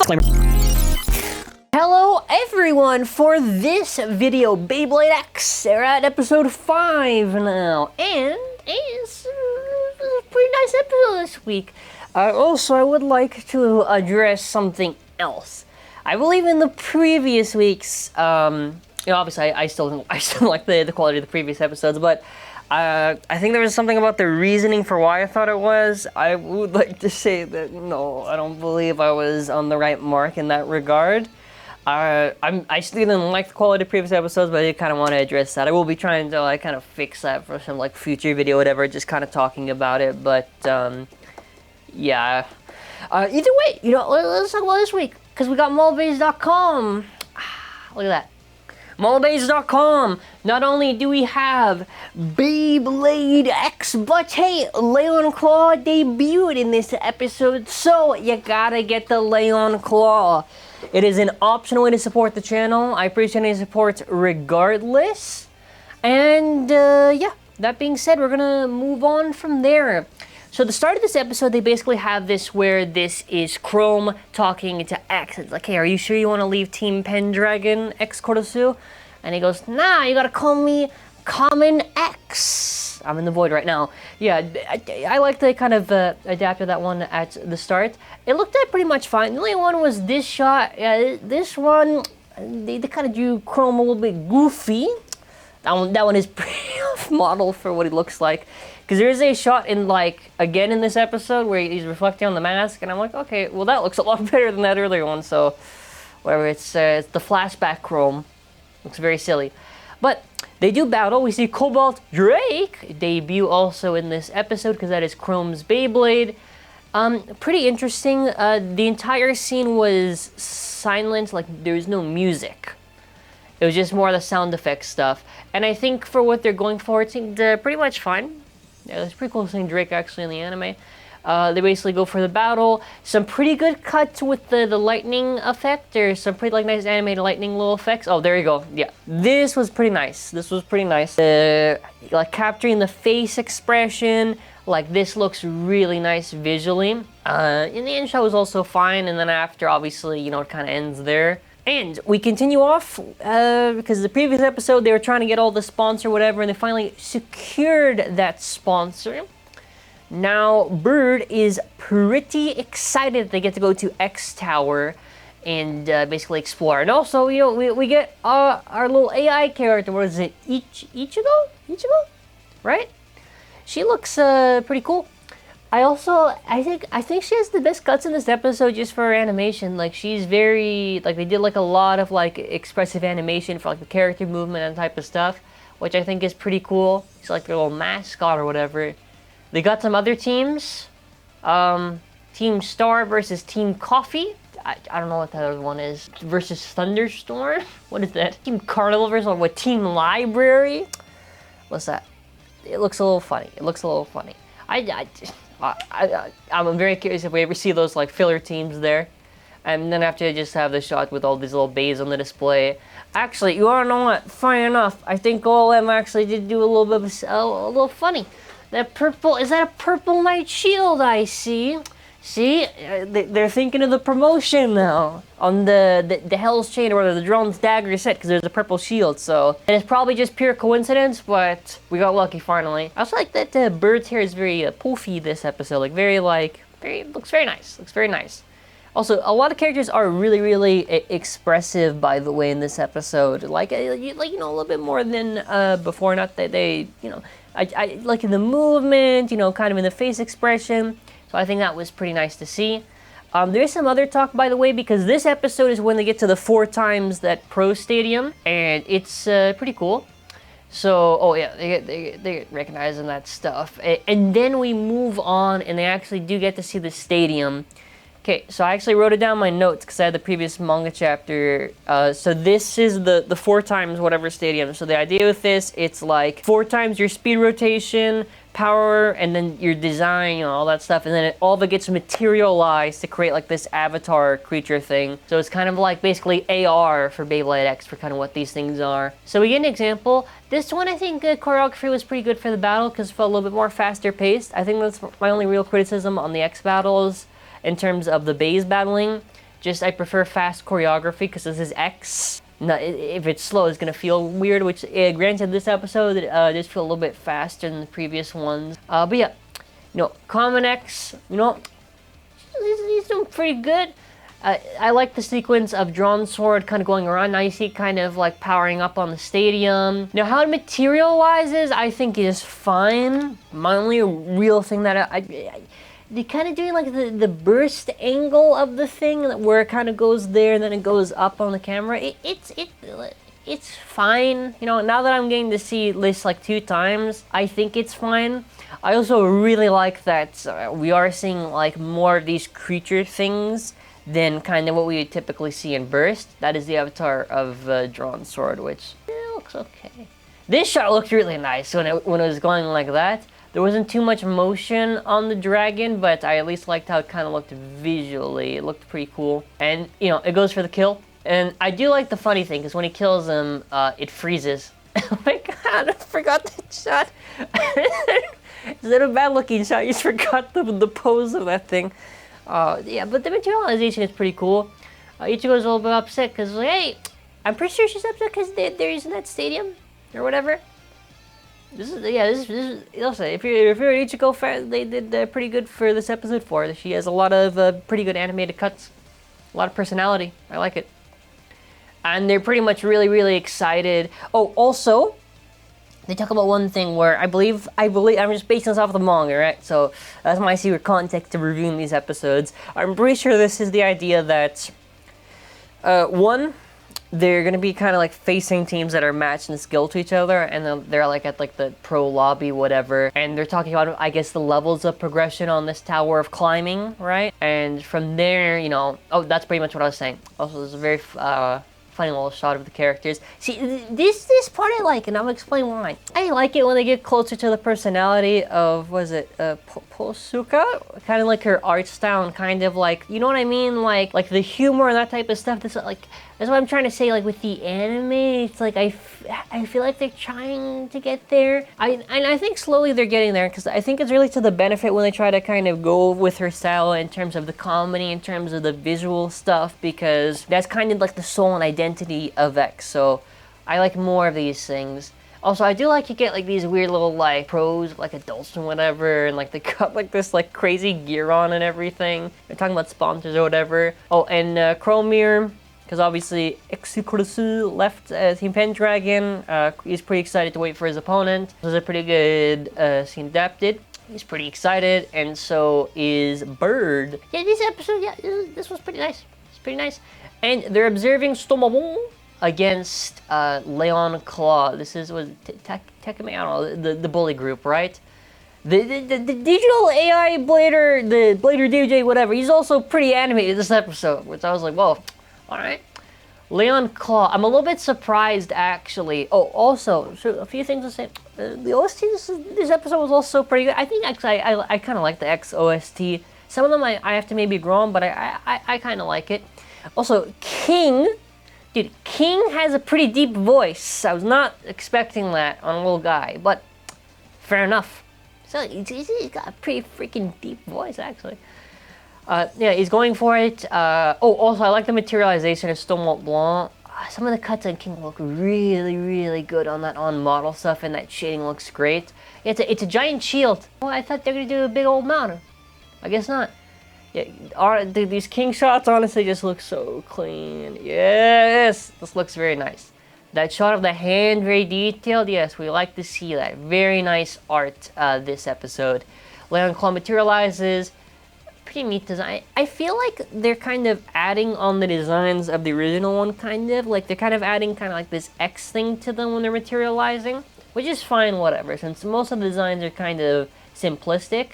disclaimer. Hello everyone, for this video, Beyblade X, they're at episode 5 now, and it's a pretty nice episode this week. Also, I would like to address something else. I believe in the previous weeks, obviously I still like the quality of the previous episodes, but I think there was something about the reasoning for why I thought it was. I would like to say that no, I don't believe I was on the right mark in that regard. I still didn't like the quality of previous episodes, but I did kind of want to address that. I will be trying to kind of fix that for some future video, whatever, just kind of talking about it. But yeah. Either way, let's talk about this week, because we got Beyblade.com. Look at that. Beyblade.com. Not only do we have Beyblade X, but hey, Leon Claw debuted in this episode, so you gotta get the Leon Claw. It is an optional way to support the channel. I appreciate any support regardless. And yeah, that being said, we're gonna move on from there. So the start of this episode, they basically have this where this is Chrome talking to X. It's like, hey, are you sure you want to leave Team Pendragon, X Kordosu? And he goes, nah, you gotta call me Common X. I'm in the void right now. Yeah, I like to kind of adapted that one at the start. It looked at pretty much fine. The only one was this shot. Yeah, this one, they kind of drew Chrome a little bit goofy. That one is pretty off model for what he looks like. Because there is a shot in, again in this episode where he's reflecting on the mask, and I'm like, okay, well that looks a lot better than that earlier one, so whatever, it's the flashback Chrome. Looks very silly. But they do battle. We see Cobalt Drake debut also in this episode, because that is Chrome's Beyblade. Pretty interesting. The entire scene was silent, there was no music. It was just more of the sound effects stuff. And I think for what they're going for, it seemed pretty much fine. Yeah, it's pretty cool seeing Drake actually in the anime. They basically go for the battle. Some pretty good cuts with the lightning effect. There's some pretty nice animated lightning little effects. Oh, there you go. Yeah, this was pretty nice. This was pretty nice. Capturing the face expression. This looks really nice visually. In the end shot was also fine, and then after, obviously, it kind of ends there. And we continue off, because the previous episode, they were trying to get all the sponsor, whatever, and they finally secured that sponsor. Now, Bird is pretty excited that they get to go to X Tower and basically explore. And also, we get our little AI character. What is it? Ichigo? Right? She looks pretty cool. I think she has the best cuts in this episode just for her animation. She's very, they did a lot of expressive animation for the character movement and type of stuff, which I think is pretty cool. She's their little mascot or whatever. They got some other teams. Team Star versus Team Coffee. I don't know what that other one is. Versus Thunderstorm? What is that? Team Carnival versus what? Team Library? What's that? It looks a little funny. I'm very curious if we ever see those filler teams there. And then after, just have the shot with all these little bays on the display. Actually, you wanna know what? Funny enough, I think all of them actually did do a little bit of a little funny. That purple, is that a purple Knight Shield I see? See, they're thinking of the promotion now on the Hell's Chain or the Drone's Dagger set, because there's a purple shield. So and it's probably just pure coincidence, but we got lucky finally. I also like that Bird's hair is very poofy this episode, very looks very nice. Looks very nice. Also, a lot of characters are really expressive, by the way, in this episode. A little bit more than before. Not that they, I like in the movement, kind of in the face expression. So I think that was pretty nice to see. There's some other talk, by the way, because this episode is when they get to the 4 times that Pro Stadium, and it's pretty cool. So, oh yeah, they get recognizing that stuff. And then we move on, and they actually do get to see the stadium. Okay, so I actually wrote it down in my notes because I had the previous manga chapter. So this is the 4 times whatever stadium. So the idea with this, it's 4 times your speed rotation, power, and then your design, all that stuff, and then all of it gets materialized to create this avatar creature thing. So it's kind of basically AR for Beyblade X for kind of what these things are. So we get an example. This one, I think choreography was pretty good for the battle because it felt a little bit more faster paced. I think that's my only real criticism on the X battles in terms of the Bays battling. Just I prefer fast choreography because this is X. No, if it's slow, it's gonna feel weird. Which, granted, this episode does feel a little bit faster than the previous ones. But yeah, Common X, he's doing pretty good. I like the sequence of Drawn Sword kind of going around. Now you see kind of like powering up on the stadium. Now how it materializes, I think is fine. My only real thing that they're kind of doing like the burst angle of the thing where it kind of goes there and then it goes up on the camera. It's fine. Now that I'm getting to see this like 2 times, I think it's fine. I also really like that we are seeing like more of these creature things than kind of what we would typically see in Burst. That is the avatar of Drawn Sword, which looks okay. This shot looked really nice when it was going like that. There wasn't too much motion on the dragon, but I at least liked how it kind of looked visually. It looked pretty cool. And, it goes for the kill. And I do like the funny thing, because when he kills him, it freezes. Oh my god, I forgot that shot. Instead of a bad looking shot, you just forgot the pose of that thing. Yeah, but the materialization is pretty cool. Ichigo's a little bit upset because, like, hey, I'm pretty sure she's upset because they're using that stadium or whatever. This is listen, if you're an Ichigo fan, they did pretty good for this episode 4. She has a lot of pretty good animated cuts, a lot of personality. I like it, and they're pretty much really excited. Oh, also, they talk about one thing where I believe I'm just basing this off the manga, right? So that's my secret context to reviewing these episodes. I'm pretty sure this is the idea that one, they're gonna be kind of like facing teams that are matched in skill to each other, and then they're like at like the pro lobby, whatever, and they're talking about, I guess, the levels of progression on this tower of climbing, right? And from there, oh, that's pretty much what I was saying. Also, there's a very funny little shot of the characters. See, this part I like, and I'll explain why. I like it when they get closer to the personality of, Posuka? Kind of like her art style, and kind of like, you know what I mean? Like the humor and that type of stuff. That's what I'm trying to say, like with the anime, it's like I feel like they're trying to get there. I think slowly they're getting there, because I think it's really to the benefit when they try to kind of go with her style in terms of the comedy, in terms of the visual stuff, because that's kind of like the soul and identity of X. So I like more of these things. Also, I do like you get like these weird little like pros, like adults and whatever, and like they got like this like crazy gear on and everything. They're talking about sponsors or whatever. Oh, and Chromere, because obviously Exukurasu left Team Pendragon. He's pretty excited to wait for his opponent. This is a pretty good scene adapted. He's pretty excited, and so is Bird. Yeah, this episode, this was pretty nice. It's pretty nice. And they're observing Stomabon against Leon Claw. This is Tekame, I don't know, the bully group, right? The digital AI Blader, the Blader DJ, whatever, he's also pretty animated this episode, which I was like, whoa. Alright. Leon Claw. I'm a little bit surprised, actually. Oh, also, so a few things to say. The OST this episode was also pretty good. I think actually I kind of like the X OST. Some of them I have to maybe grow on, but I kind of like it. Also, King. Dude, King has a pretty deep voice. I was not expecting that on a little guy, but fair enough. So he's got a pretty freaking deep voice, actually. Yeah, he's going for it. Oh, also, I like the materialization of Stonewall Blanc. Some of the cuts on King look really good on that on-model stuff, and that shading looks great. It's a giant shield. Oh, I thought they were going to do a big old mountain. I guess not. Yeah, these King shots honestly just look so clean. Yes! This looks very nice. That shot of the hand, very detailed. Yes, we like to see that. Very nice art this episode. Leon Claw materializes. Pretty neat design. I feel like they're kind of adding on the designs of the original one, kind of. Like, they're kind of adding kind of like this X thing to them when they're materializing. Which is fine, whatever, since most of the designs are kind of simplistic.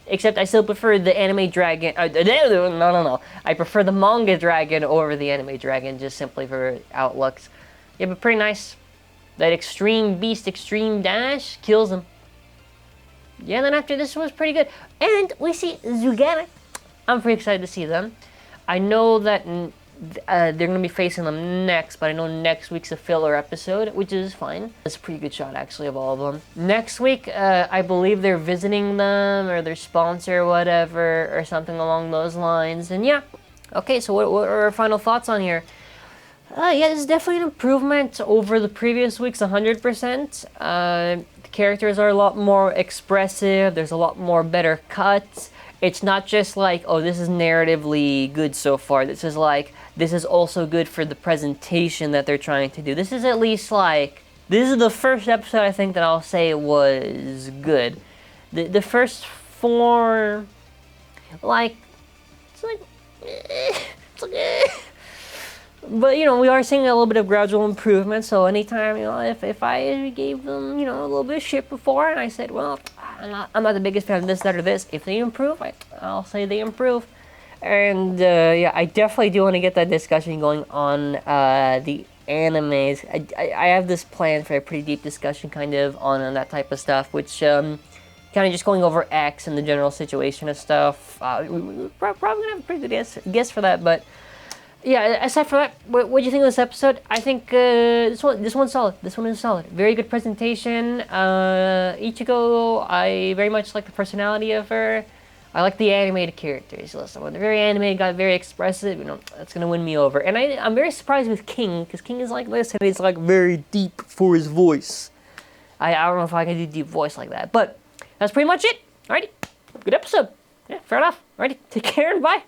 Except I still prefer the anime dragon. No. I prefer the manga dragon over the anime dragon, just simply for outlooks. Yeah, but pretty nice. That extreme beast, extreme dash, kills him. Yeah, then after this was pretty good. And we see Zooganic. I'm pretty excited to see them. I know that they're going to be facing them next, but I know next week's a filler episode, which is fine. It's a pretty good shot, actually, of all of them. Next week, I believe they're visiting them, or their sponsor, or whatever, or something along those lines. And yeah, Okay, so what are our final thoughts on here? Yeah, this is definitely an improvement over the previous weeks, 100%. The characters are a lot more expressive. There's a lot more better cuts. It's not just like, oh, this is narratively good so far. This is like, this is also good for the presentation that they're trying to do. This is at least like, this is the first episode I think that I'll say was good. The first four, like, it's like, it's like, but, you know, we are seeing a little bit of gradual improvement, so anytime, you know, if I gave them, you know, a little bit of shit before, and I said, well, I'm not the biggest fan of this, that, or this, if they improve, I'll say they improve. And, yeah, I definitely do want to get that discussion going on the animes. I have this plan for a pretty deep discussion, kind of, on that type of stuff, which, kind of just going over X and the general situation and stuff. We're probably going to have a pretty good guess for that, but yeah, aside from that, what do you think of this episode? I think this one's solid. This one is solid. Very good presentation. Ichigo, I very much like the personality of her. I like the animated characters. Listen, when they're very animated, got very expressive, you know, that's gonna win me over. And I'm very surprised with King, because King is like this, and he's like very deep for his voice. I don't know if I can do deep voice like that, but that's pretty much it. Alrighty, good episode. Yeah, fair enough. Alrighty, take care and bye.